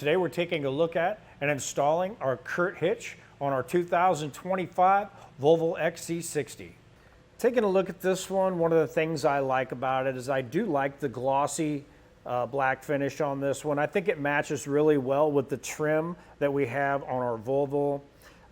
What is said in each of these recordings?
today we're taking a look at and installing our CURT hitch on our 2025 Volvo XC60. Taking a look at this one of the things I like about it is I do like the glossy black finish on this one. I think it matches really well with the trim that we have on our Volvo.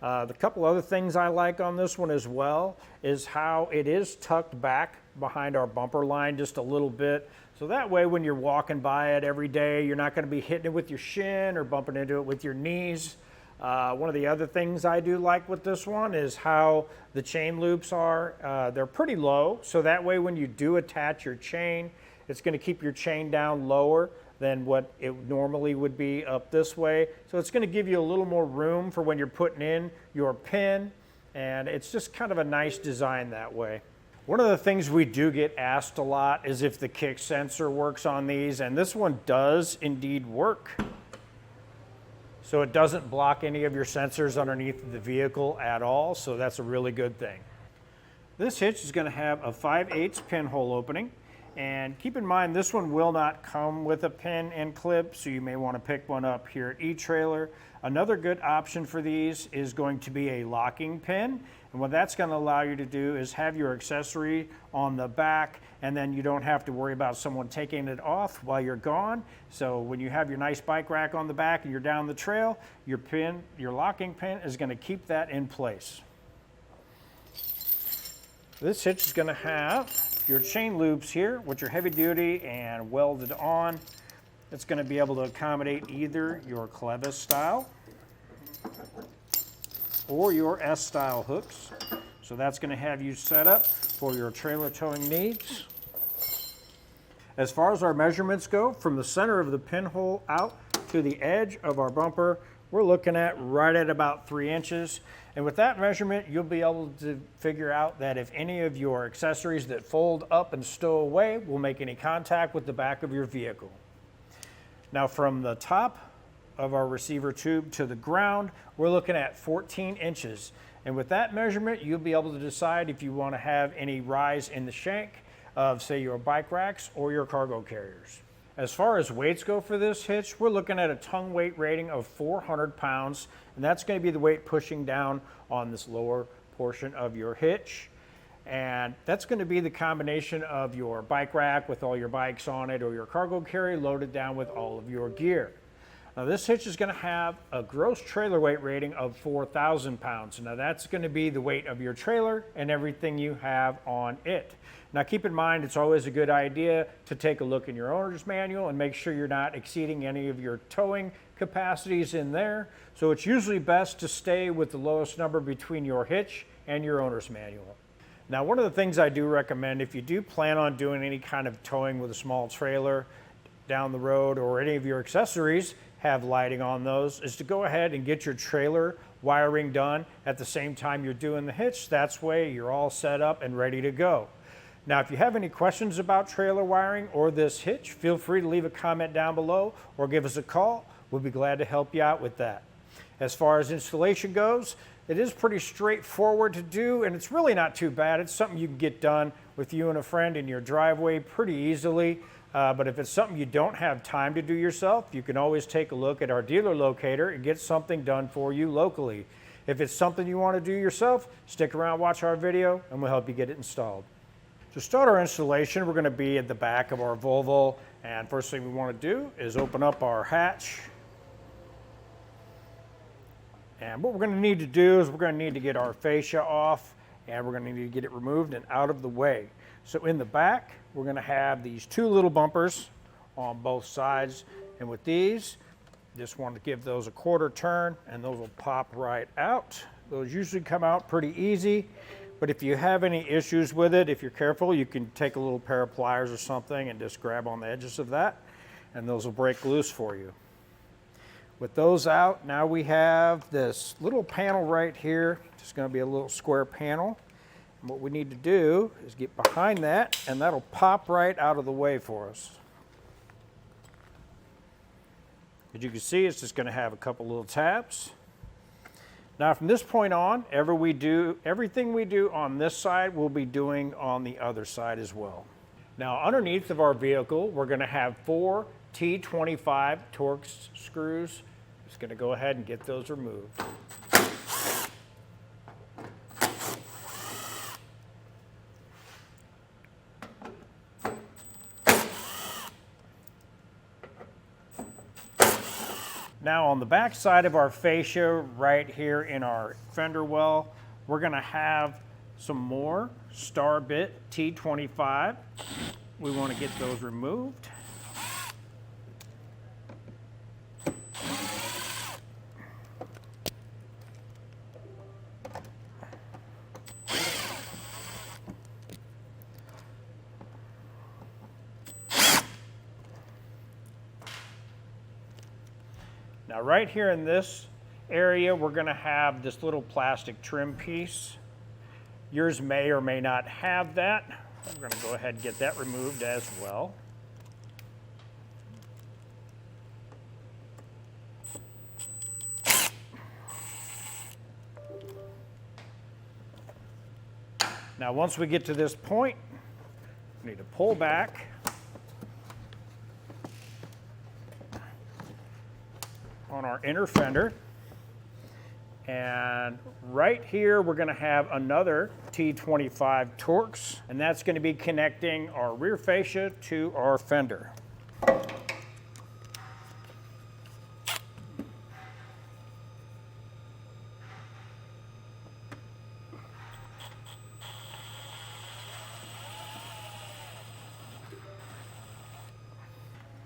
The couple other things I like on this one as well is how it is tucked back behind our bumper line just a little bit. So that way when you're walking by it every day, you're not going to be hitting it with your shin or bumping into it with your knees. One of the other things I do like with this one is how the chain loops are. They're pretty low, so that way when you do attach your chain, it's going to keep your chain down lower than what it normally would be up this way. So it's going to give you a little more room for when you're putting in your pin, and it's just kind of a nice design that way. One of the things we do get asked a lot is if the kick sensor works on these, and this one does indeed work. So it doesn't block any of your sensors underneath the vehicle at all, so that's a really good thing. This hitch is going to have a 5/8 pinhole opening, and keep in mind this one will not come with a pin and clip, so you may want to pick one up here at eTrailer. Another good option for these is going to be a locking pin, and what that's going to allow you to do is have your accessory on the back, and then you don't have to worry about someone taking it off while you're gone. So when you have your nice bike rack on the back and you're down the trail, your locking pin is going to keep that in place. This hitch is going to have your chain loops here, which are heavy duty and welded on. It's going to be able to accommodate either your clevis style or your S style hooks. So that's going to have you set up for your trailer towing needs. As far as our measurements go, from the center of the pinhole out to the edge of our bumper, we're looking at right at about 3 inches. And with that measurement, you'll be able to figure out that if any of your accessories that fold up and stow away will make any contact with the back of your vehicle. Now from the top of our receiver tube to the ground, we're looking at 14 inches. And with that measurement, you'll be able to decide if you want to have any rise in the shank of, say, your bike racks or your cargo carriers. As far as weights go for this hitch, we're looking at a tongue weight rating of 400 pounds, and that's going to be the weight pushing down on this lower portion of your hitch. And that's going to be the combination of your bike rack with all your bikes on it or your cargo carrier loaded down with all of your gear. Now this hitch is going to have a gross trailer weight rating of 4,000 pounds. Now that's going to be the weight of your trailer and everything you have on it. Now keep in mind, it's always a good idea to take a look in your owner's manual and make sure you're not exceeding any of your towing capacities in there. So it's usually best to stay with the lowest number between your hitch and your owner's manual. Now one of the things I do recommend, if you do plan on doing any kind of towing with a small trailer down the road or any of your accessories have lighting on those, is to go ahead and get your trailer wiring done at the same time you're doing the hitch. That's way you're all set up and ready to go. Now, if you have any questions about trailer wiring or this hitch, feel free to leave a comment down below or give us a call. We'll be glad to help you out with that. As far as installation goes, it is pretty straightforward to do, and it's really not too bad. It's something you can get done with you and a friend in your driveway pretty easily. But if it's something you don't have time to do yourself, you can always take a look at our dealer locator and get something done for you locally. If it's something you want to do yourself, stick around, watch our video, and we'll help you get it installed. To start our installation, we're going to be at the back of our Volvo, and first thing we want to do is open up our hatch. And what we're going to need to do is we're going to need to get our fascia off, and we're going to need to get it removed and out of the way. So in the back, we're going to have these 2 little bumpers on both sides, and with these, just want to give those a quarter turn, and those will pop right out. Those usually come out pretty easy. But if you have any issues with it, if you're careful, you can take a little pair of pliers or something and just grab on the edges of that, and those will break loose for you. With those out, now we have this little panel right here. It's going to be a little square panel. And what we need to do is get behind that, and that'll pop right out of the way for us. As you can see, it's just going to have a couple little tabs. Now from this point on, everything we do on this side, we'll be doing on the other side as well. Now underneath of our vehicle, we're going to have 4 T25 Torx screws. Just going to go ahead and get those removed. Now on the back side of our fascia, right here in our fender well, we're going to have some more star bit T25. We want to get those removed. Now right here in this area, we're going to have this little plastic trim piece. Yours may or may not have that. We're going to go ahead and get that removed as well. Now once we get to this point, we need to pull back. On our inner fender, and right here we're going to have another T25 Torx, and that's going to be connecting our rear fascia to our fender.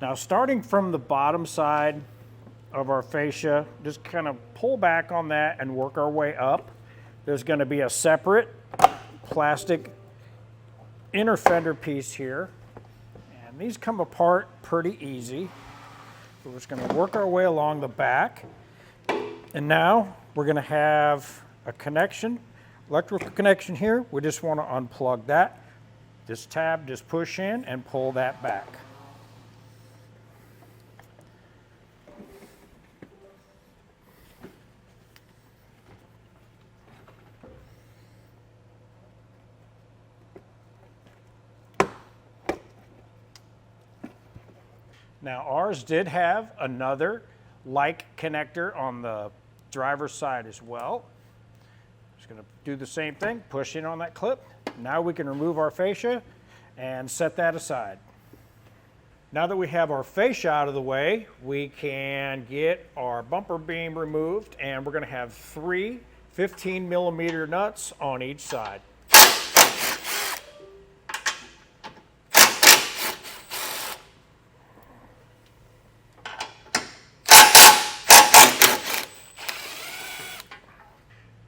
Now starting from the bottom side of our fascia, just kind of pull back on that and work our way up. There's going to be a separate plastic inner fender piece here, and these come apart pretty easy. So we're just going to work our way along the back, and now we're going to have a connection, electrical connection here. We just want to unplug that. This tab, just push in and pull that back. Now ours did have another like connector on the driver's side as well. Just going to do the same thing, push in on that clip. Now we can remove our fascia and set that aside. Now that we have our fascia out of the way, we can get our bumper beam removed, and we're going to have 3 15mm nuts on each side.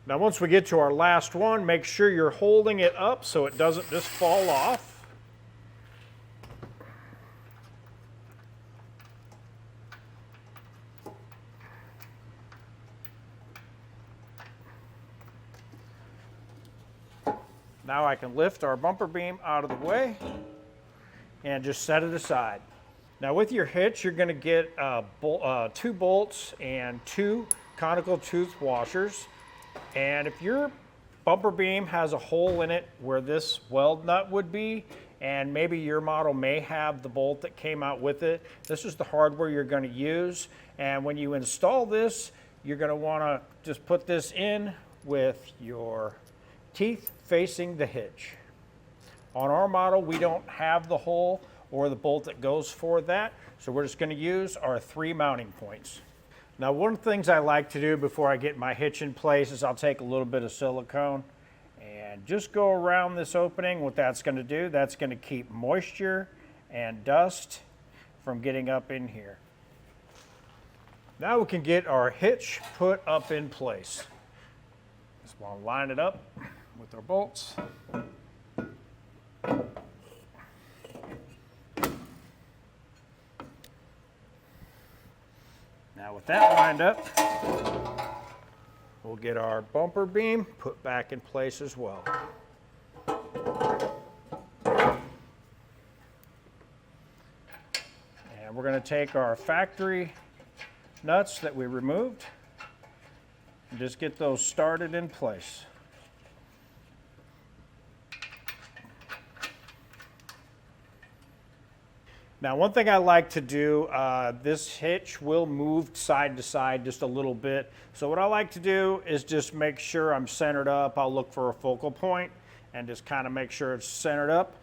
Now once we get to our last one, make sure you're holding it up so it doesn't just fall off. Now I can lift our bumper beam out of the way and just set it aside. Now with your hitch, you're going to get 2 bolts and 2 conical tooth washers. And if your bumper beam has a hole in it where this weld nut would be, and maybe your model may have the bolt that came out with it, this is the hardware you're going to use. And when you install this, you're going to want to just put this in with your teeth facing the hitch. On our model, we don't have the hole or the bolt that goes for that, so we're just going to use our 3 mounting points. Now, one of the things I like to do before I get my hitch in place is I'll take a little bit of silicone and just go around this opening. What that's going to do, that's going to keep moisture and dust from getting up in here. Now we can get our hitch put up in place. Just want to line it up with our bolts. Now with that lined up, we'll get our bumper beam put back in place as well. And we're going to take our factory nuts that we removed and just get those started in place. Now, one thing I like to do, this hitch will move side to side just a little bit. So what I like to do is just make sure I'm centered up. I'll look for a focal point and just kind of make sure it's centered up.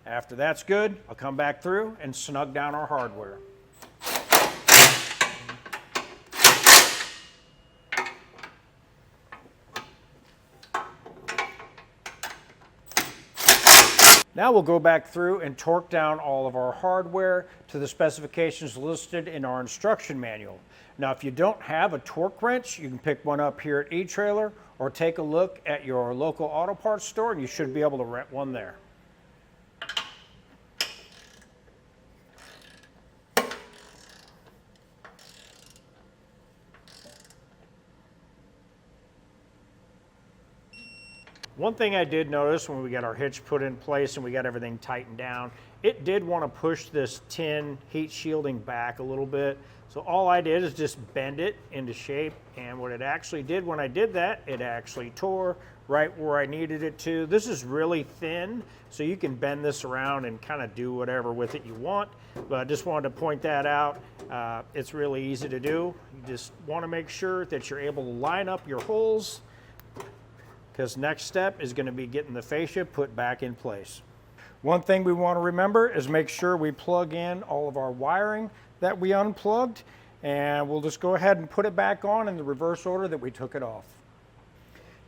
After that's good, I'll come back through and snug down our hardware. Now we'll go back through and torque down all of our hardware to the specifications listed in our instruction manual. Now, if you don't have a torque wrench, you can pick one up here at eTrailer or take a look at your local auto parts store and you should be able to rent one there. One thing I did notice when we got our hitch put in place and we got everything tightened down, it did want to push this tin heat shielding back a little bit. So all I did is just bend it into shape, and what it actually did when I did that, it actually tore right where I needed it to. This is really thin, so you can bend this around and kind of do whatever with it you want, but I just wanted to point that out. It's really easy to do. You just want to make sure that you're able to line up your holes, because next step is going to be getting the fascia put back in place. One thing we want to remember is make sure we plug in all of our wiring that we unplugged, and we'll just go ahead and put it back on in the reverse order that we took it off.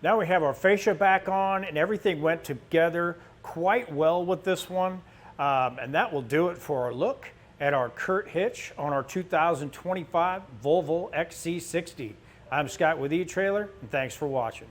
Now we have our fascia back on and everything went together quite well with this one, and that will do it for our look at our CURT hitch on our 2025 Volvo XC60. I'm Scott with eTrailer, and thanks for watching.